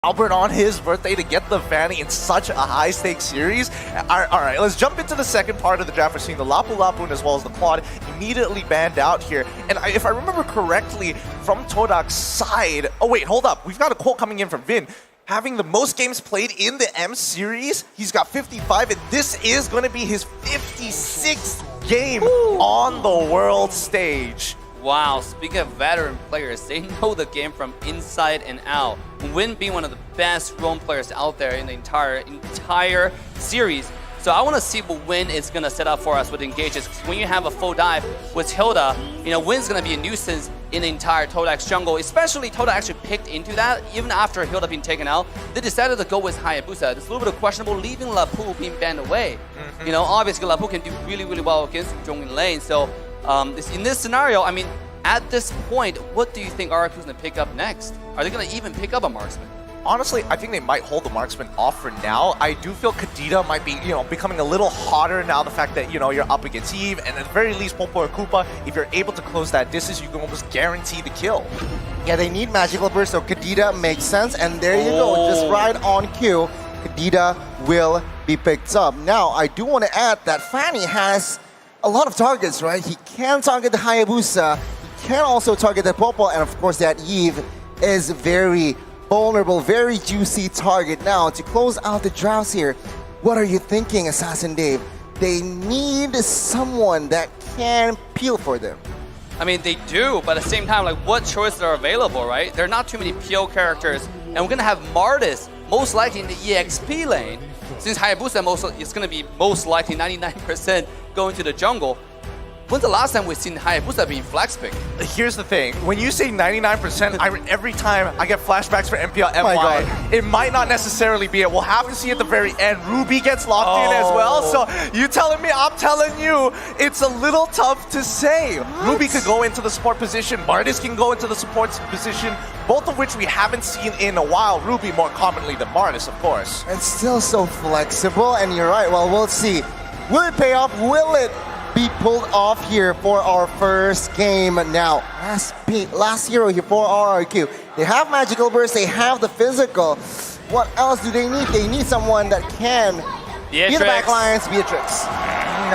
Albert on his birthday to get the Fanny in such a high-stakes series. Alright, let's jump into the second part of the draft. We're seeing the Lapu Lapu as well as the Quad immediately banned out here. And if I remember correctly, from Todak's side... Oh wait, hold up. We've got a quote coming in from Vin. Having the most games played in the M series, he's got 55, and this is going to be his 56th game on the world stage. Wow, speaking of veteran players, they know the game from inside and out. Win being one of the best roam players out there in the entire series. So I want to see what Win is going to set up for us with engages. When you have a full dive with Hilda, Win's going to be a nuisance in the entire Todak's jungle. Especially Todak actually picked into that. Even after Hilda being taken out, they decided to go with Hayabusa. It's a little bit of questionable, leaving Lapu being banned away. Obviously Lapu can do really, really well against Zhongyin lane. So in this scenario, I mean, at this point, what do you think RRQ's going to pick up next? Are they going to even pick up a marksman? Honestly, I think they might hold the marksman off for now. I do feel Kadita might be, becoming a little hotter now. The fact that, you're up against Eve, and at the very least, Popo or Koopa, if you're able to close that distance, you can almost guarantee the kill. Yeah, they need magical burst, so Kadita makes sense, and there you go, just right on cue, Kadita will be picked up. Now, I do want to add that Fanny has a lot of targets, right? He can target the Hayabusa, he can also target the Popo, and of course that Eve is very vulnerable, very juicy target. Now, to close out the drafts here, what are you thinking, Assassin Dave? They need someone that can peel for them. I mean, they do, but at the same time, like, what choices are available, right? There are not too many PO characters, and we're going to have Martis most likely in the EXP lane, since Hayabusa is going to be most likely 99% going to the jungle. When's the last time we've seen Hayabusa being flex picked? Here's the thing. When you say 99%, every time I get flashbacks for MPL MY. God. It might not necessarily be it. We'll have to see at the very end. Ruby gets locked in as well. So you telling me, I'm telling you, it's a little tough to say. What? Ruby could go into the support position. Martis can go into the support position, both of which we haven't seen in a while. Ruby more commonly than Martis, of course. It's still so flexible, and you're right. Well, we'll see. Will it pay off? Will it be pulled off here for our first game? Now, last hero here for RRQ. They have magical burst, they have the physical. What else do they need? They need someone that can be the backlines, Beatrix.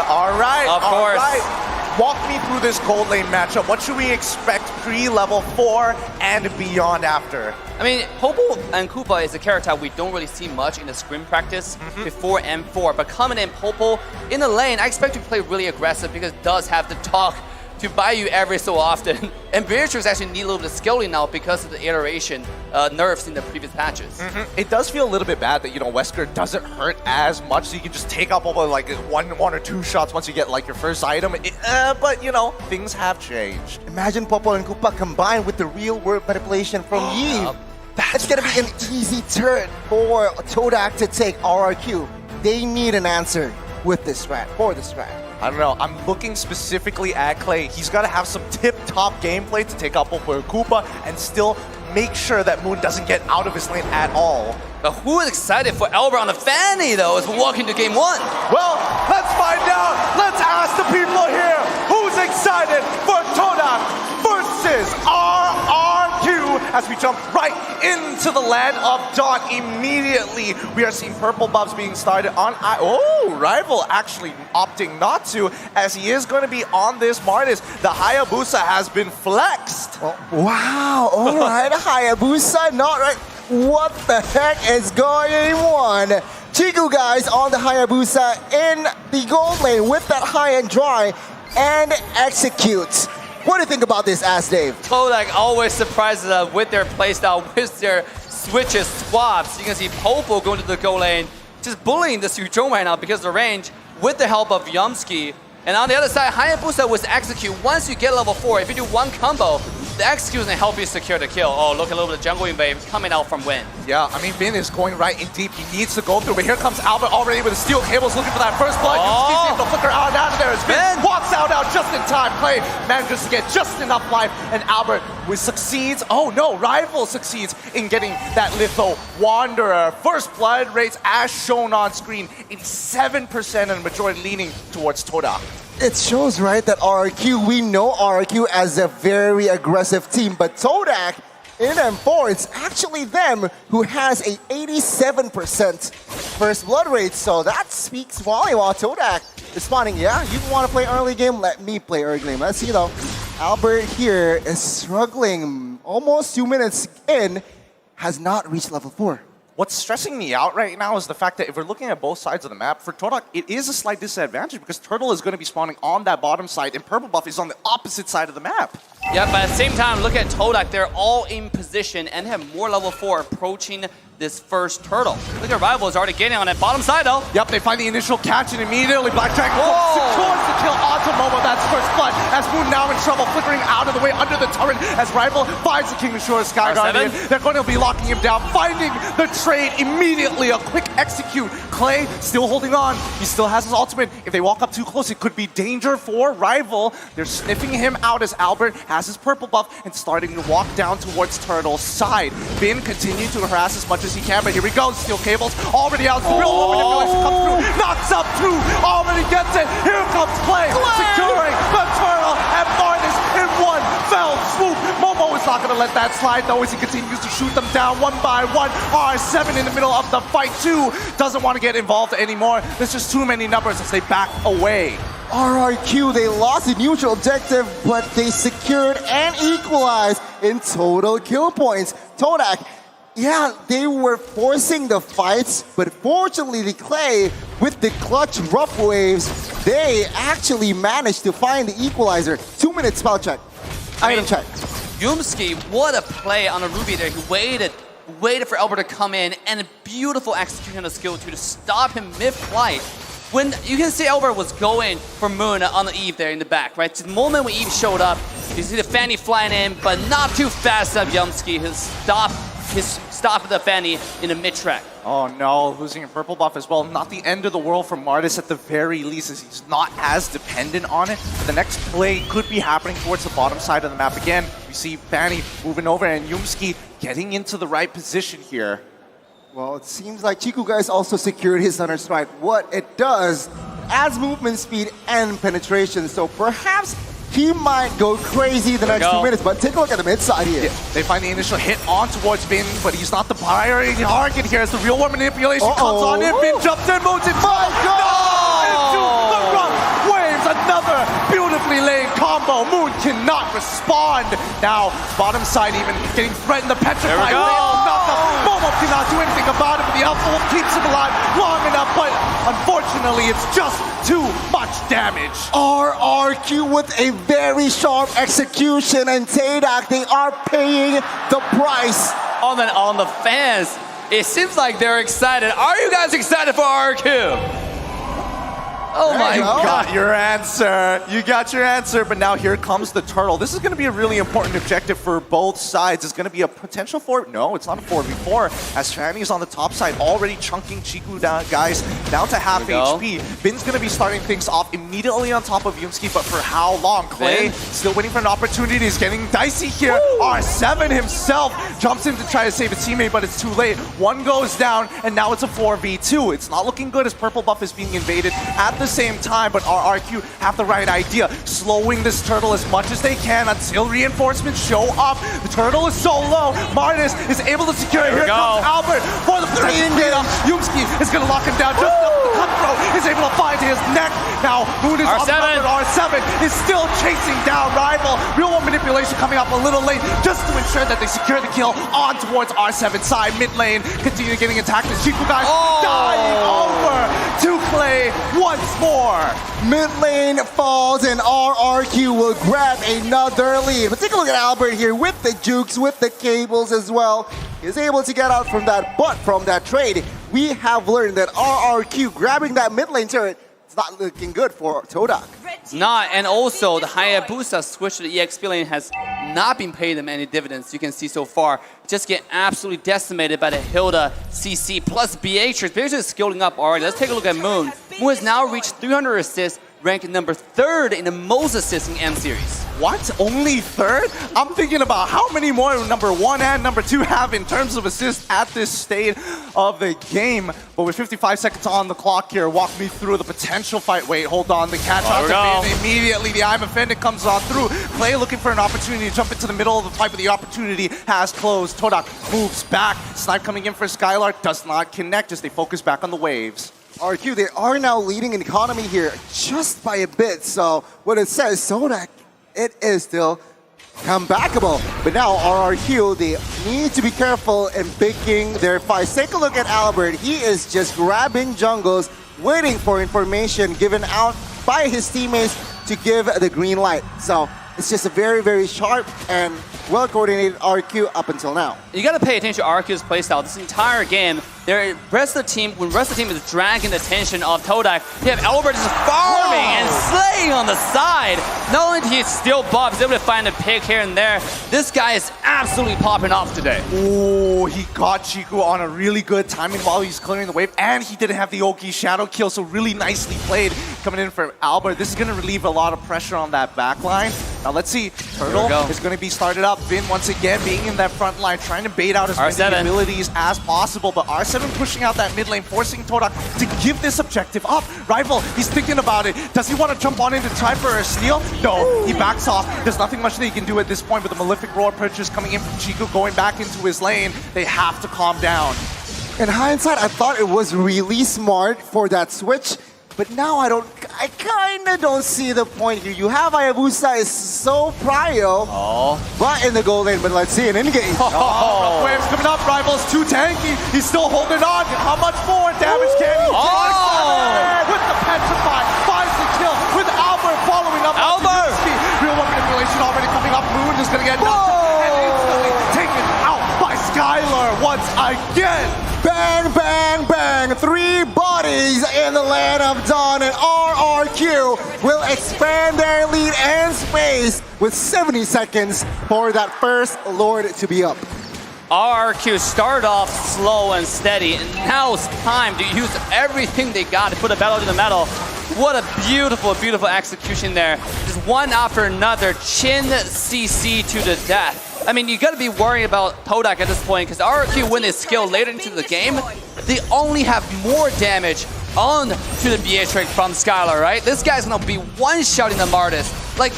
All right, of course. Right. Walk me through this gold lane matchup. What should we expect pre-level 4 and beyond after? I mean, Popo and Koopa is a character we don't really see much in the scrim practice before M4, but coming in Popo in the lane, I expect to play really aggressive because it does have the talk to buy you every so often. And Beatrix actually need a little bit of scaling now because of the iteration nerfs in the previous patches. It does feel a little bit bad that, Wesker doesn't hurt as much, so you can just take up over like one or two shots once you get like your first item. But, things have changed. Imagine Popo and Koopa combined with the real world manipulation from Eve. It's gonna be an easy turn for Todak to take RRQ. They need an answer with this strat, for this strat. I don't know, I'm looking specifically at Clay. He's got to have some tip-top gameplay to take out Popo and Koopa and still make sure that Moon doesn't get out of his lane at all. But who is excited for Albert on the Fanny, though, as we walk into game 1? Well, let's find out. Let's ask the people here who's excited for Todak versus RRQ as we jump right into the land of dawn. Immediately, we are seeing purple buffs being started on Rival actually opting not to, as he is going to be on this Martis. The Hayabusa has been flexed. Oh, wow, all right, Hayabusa, not right. What the heck is going on? Chiku guys on the Hayabusa in the gold lane with that high and dry and executes. What do you think about this, Ask Dave? Todak always surprises us with their playstyle, with their switches, swaps. You can see Popo going to the gold lane, just bullying the Suzhong right now because of the range with the help of Yumski. And on the other side, Hayabusa was execute. Once you get level 4, if you do one combo, the execute is going to help you secure the kill. Oh, look, a little bit of jungle invade coming out from Win. Yeah, I mean, Vin is going right in deep. He needs to go through, but here comes Albert already with the steel cables looking for that first blood. He's able to flicker out of there as Vin walks out just in time. Clay manages to get just enough life, and Albert succeeds. Oh no, Rival succeeds in getting that Litho Wanderer. First blood rates as shown on screen, 87% and the majority leaning towards Todak. It shows, right, that RRQ, we know RRQ as a very aggressive team, but Todak in M4, it's actually them who has a 87% first blood rate. So that speaks volume while Todak responding, yeah, you want to play early game? Let me play early game. Let's see though. Albert here is struggling almost 2 minutes in, has not reached level 4. What's stressing me out right now is the fact that if we're looking at both sides of the map, for Todak, it is a slight disadvantage because Turtle is going to be spawning on that bottom side and Purple Buff is on the opposite side of the map. Yeah, but at the same time, look at Todak. They're all in position and have more level 4 approaching this first turtle. Look at Rival is already getting on that bottom side though. Yep, they find the initial catch and immediately Black Dragon secures the kill onto Momo. That's first blood. As Moon now in trouble, flickering out of the way under the turret as Rival finds the King of Shore Sky Guardian. They're going to be locking him down, finding the trade immediately. A quick execute. Clay still holding on. He still has his ultimate. If they walk up too close, it could be danger for Rival. They're sniffing him out as Albert has his purple buff and starting to walk down towards Turtle's side. Bin continuing to harass as much as he can, but here we go. Steel cables already out. The real manipulation comes through. Knocks up two. Already gets it. Here comes Clay. Securing the turtle and Martis in one fell swoop. Momo is not going to let that slide though as he continues to shoot them down one by one. R7 in the middle of the fight too. Doesn't want to get involved anymore. There's just too many numbers as they back away. RRQ, they lost the neutral objective, but they secured and equalized in total kill points. Todak, yeah, they were forcing the fights, but fortunately the Clay, with the clutch rough waves, they actually managed to find the equalizer. 2 minutes spell check. Item check. Yumski, what a play on a Ruby there. He waited for Albert to come in, and a beautiful execution of skill 2 to stop him mid-flight. When you can see Albert was going for Moon on the Eve there in the back, right? The moment when Eve showed up, you see the Fanny flying in, but not too fast up Yumski. His stop the Fanny in the mid-track. Oh no, losing a purple buff as well. Not the end of the world for Martis at the very least, as he's not as dependent on it. But the next play could be happening towards the bottom side of the map again. We see Fanny moving over and Yumski getting into the right position here. Well, it seems like Chiku guys also secured his Thunder Strike. What it does, adds movement speed and penetration. So perhaps he might go crazy the next 2 minutes, but take a look at the mid side here. Yeah, they find the initial hit on towards Bin, but he's not the priority target here as the real war manipulation comes on in. Bin jumps in, moves it. My God! Into the rough waves. Another beautifully laid combo. Moon cannot respond. Now, bottom side even getting threatened. The petrified whale knocked up. Momo cannot do anything about it, but the outfall keeps him alive long enough, but unfortunately, it's just too much damage. RRQ with a very sharp execution, and Todak, they are paying the price. On the fans, it seems like they're excited. Are you guys excited for RQ? Oh my God. You got your answer. You got your answer, but now here comes the turtle. This is going to be a really important objective for both sides. It's going to be a potential for... No, it's not a 4v4, as Fanny is on the top side, already chunking Chiku down, guys, down to half HP. Bin's going to be starting things off immediately on top of Yumski, but for how long? Clay still waiting for an opportunity. He's getting dicey here. R7 himself jumps in to try to save his teammate, but it's too late. One goes down, and now it's a 4v2. It's not looking good as purple buff is being invaded at the same time, but RRQ have the right idea, slowing this turtle as much as they can until reinforcements show up. The turtle is so low. Martis is able to secure it. Here comes Albert for the 3 in data. Yumski is going to lock him down. Just the cutthroat is able to find his neck. Now Moon is on the cover. R7 is still chasing down Rival. Real world manipulation coming up a little late just to ensure that they secure the kill on towards R7 side. Mid lane continue getting attacked as Chiku guys dying over to Clay once more. Mid lane falls and RRQ will grab another lead. But take a look at Albert here with the jukes, with the cables as well. He's able to get out from that, but from that trade, we have learned that RRQ grabbing that mid lane turret, it's not looking good for Todak. Not, and also the Hayabusa switch to the EXP lane has not been paying them any dividends. You can see so far, just get absolutely decimated by the Hilda CC plus Beatrix. Beatrix is scaling up already. Let's take a look at Moon. Moon has now reached 300 assists, ranked number 3rd in the most assists in M series. what? Only third? I'm thinking about how many more number 1 and number 2 have in terms of assists at this stage of the game. But with 55 seconds on the clock here, walk me through the potential fight. Wait, hold on. The catch out to Finn. Immediately, the I'm Offended comes on through. Clay looking for an opportunity to jump into the middle of the fight, but the opportunity has closed. Todak moves back. Snipe coming in for Skylar. Does not connect as they focus back on the waves. RQ, they are now leading in economy here just by a bit. So what it says, Todak, it is still comebackable. But now RRQ, they need to be careful in picking their fights. Take a look at Albert. He is just grabbing jungles, waiting for information given out by his teammates to give the green light. So it's just a very, very sharp and well-coordinated RQ up until now. You got to pay attention to RQ's playstyle. This entire game, when the rest of the team is dragging the attention of Todak, you have Albert just farming and slaying on the side. Not only did he steal buff, he's able to find a pick here and there. This guy is absolutely popping off today. Oh, he got Chiku on a really good timing while he's clearing the wave, and he didn't have the Oki shadow kill, so really nicely played coming in for Albert. This is going to relieve a lot of pressure on that back line. Now let's see, Turtle is going to be started up. Vin once again being in that front line, trying to bait out as many abilities as possible, but R7 pushing out that mid lane, forcing Todak to give this objective up. Rival, he's thinking about it. Does he want to jump on in to try for a steal? No, he backs off. There's nothing much that he can do at this point, but the Malefic Roar purchase coming in from Chiku going back into his lane. They have to calm down. In hindsight, I thought it was really smart for that switch, but now I kind of don't see the point here. You have Hayabusa is so prio, but in the goal lane, but let's see an in-game. Waves coming up, Rival's too tanky. He's still holding on. How much more damage can he take? With the Petrify, finds the kill with Albert following up. Albert! Real weapon manipulation already coming up. Moon is going to get knocked and instantly taken out by Skylar once again. Bang, bang, bang. 3 bodies in the land of Dawn, and RRQ will expand their lead and space with 70 seconds for that first Lord to be up. RRQ started off slow and steady, and now it's time to use everything they got to put a pedal to the metal. What a beautiful, beautiful execution there. Just one after another, chin CC to the death. I mean, you got to be worried about Todak at this point, because RRQ win his skill later into the game, they only have more damage on to the BA trick from Skylar, right? This guy's going to be one-shotting the Martis. Like,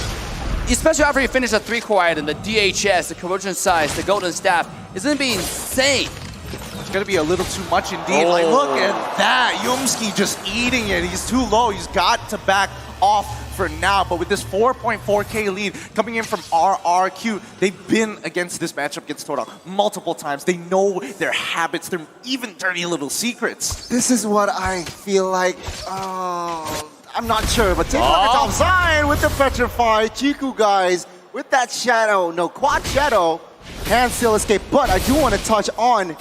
especially after he finished the 3-core item, the DHS, the Corrosion Size, the Golden Staff, it's going to be insane. It's going to be a little too much indeed. Like, look at that. Yumski just eating it. He's too low. He's got to back off for now, but with this 4.4k lead coming in from RRQ, they've been against this matchup against Todak multiple times. They know their habits, their even dirty little secrets. This is what I feel like, I'm not sure, but take a look at top side with the Petrify. Chiku guys, with that shadow, no, quad shadow, can still escape, but I do want to touch on,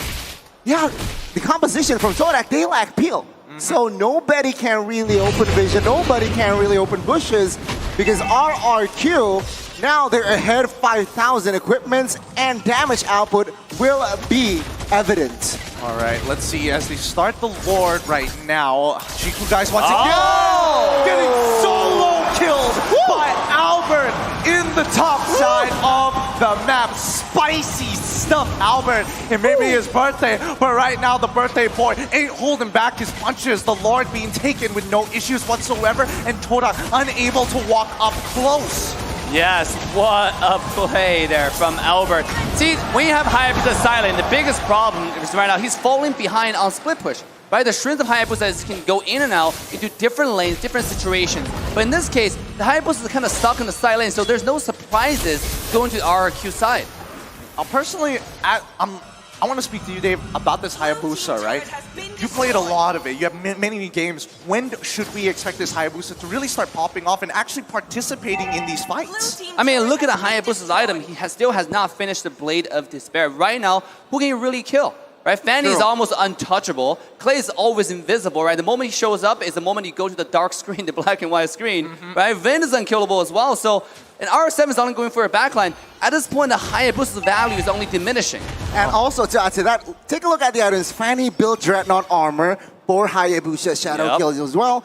the composition from Todak, they lack peel. So nobody can really open vision, nobody can really open bushes, because RRQ, now they're ahead 5,000 equipments, and damage output will be evident. All right, let's see as they start the Lord right now. Chiku guys once again getting solo killed by Albert in the top side of the map. Spicy stuff, Albert. It may be his birthday, but right now the birthday boy ain't holding back his punches. The Lord being taken with no issues whatsoever, and Todak unable to walk up close. Yes, what a play there from Albert. See, when you have Hayabusa silent, the biggest problem is right now he's falling behind on split push. Right, the strength of Hayabusa is can go in and out into different lanes, different situations. But in this case, the Hayabusa is kind of stuck in the side lane, so there's no surprises going to the RRQ side. Personally, I want to speak to you, Dave, about this Hayabusa, right? You played a lot of it. You have many games. When should we expect this Hayabusa to really start popping off and actually participating in these fights? I mean, look at the Hayabusa's item. He still has not finished the Blade of Despair. Right now, who can you really kill? Right, Fanny is almost untouchable. Clay is always invisible, right? The moment he shows up is the moment you go to the dark screen, the black and white screen, right? Vin is unkillable as well, so and R7 is only going for a backline. At this point, the Hayabusa's value is only diminishing. And also, to add to that, take a look at the items. Fanny built Dreadnought armor for Hayabusa Shadow kills as well.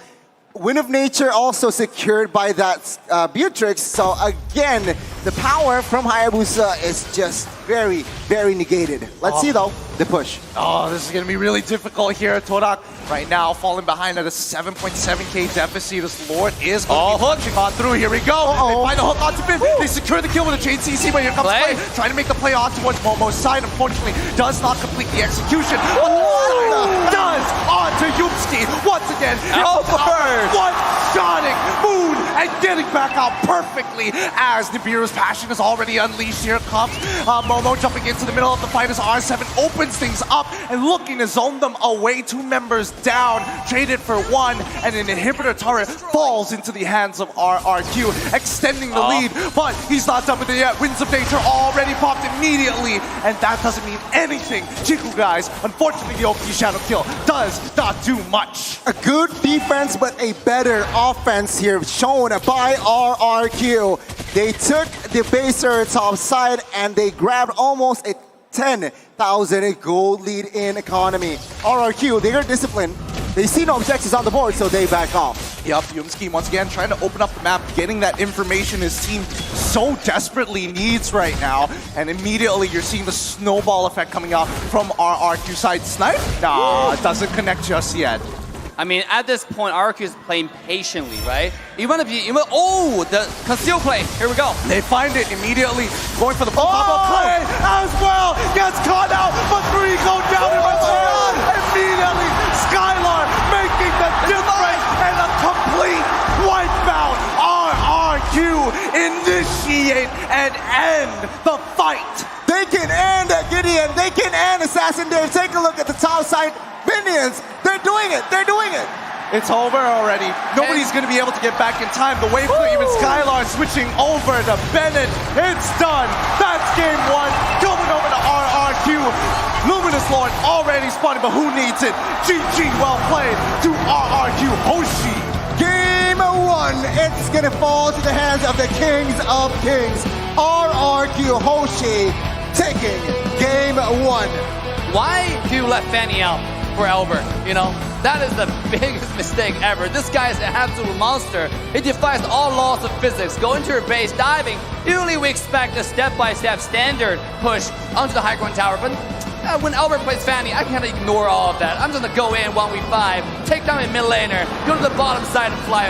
Wind of Nature also secured by that Beatrix. So again, the power from Hayabusa is just very, very negated. Let's see though, the push. Oh, this is going to be really difficult here. Todak right now falling behind at a 7.7k deficit. This Lord is going to be punching on through. Here we go. They find a hook onto Bin. They secure the kill with a chain CC, but here comes Play. Trying to make the play on towards Momo's side. Unfortunately, does not complete the execution. But the does onto Yumski. Once again, one-shotting Moon and getting back out perfectly as Nibiru's passion is already unleashed. Here comes Momo jumping into the middle of the fight as R7 opens things up and looking to zone them away. 2 members down, traded for 1, and an inhibitor turret falls into the hands of RRQ, extending the lead, but he's not done with it yet. Winds of Nature already popped immediately, and that doesn't mean anything. Chiku, guys, unfortunately the OP Shadow Kill does not do much. A good defense, but a better offense here shown by RRQ. They took the baser top side and they grabbed almost a 10,000 gold lead in economy. RRQ, they are disciplined. They see no objectives on the board, so they back off. Yup, Yumski once again trying to open up the map, getting that information his team so desperately needs right now. And immediately you're seeing the snowball effect coming out from RRQ side. Snipe? Nah, it doesn't connect just yet. I mean, at this point, RQ is playing patiently, right? The conceal play. Here we go. They find it immediately, going for the pop-up play as well. Gets caught out, but 3 go down in return. Immediately, Skylar making the difference and a complete wipeout. RRQ initiate and end the fight. They can end Gideon. They can end Assassin Dave. Take a look at the top side. Minions, they're doing it. They're doing it. It's over already. Nobody's going to be able to get back in time. The wave for even Skylar switching over to Bennett. It's done. That's game 1. Going over to RRQ. Luminous Lord already spotted, but who needs it? GG, well played to RRQ Hoshi. Game 1, it's going to fall to the hands of the Kings of Kings. RRQ Hoshi taking game 1. Why do you let Fanny out for Albert? You know, that is the biggest mistake ever. This guy is an absolute monster. He defies all laws of physics. Go into your base, diving. Usually we expect a step-by-step standard push onto the high ground tower, but when Albert plays Fanny, I can't ignore all of that. I'm just gonna go in 1v5, take down a mid laner, go to the bottom side and fly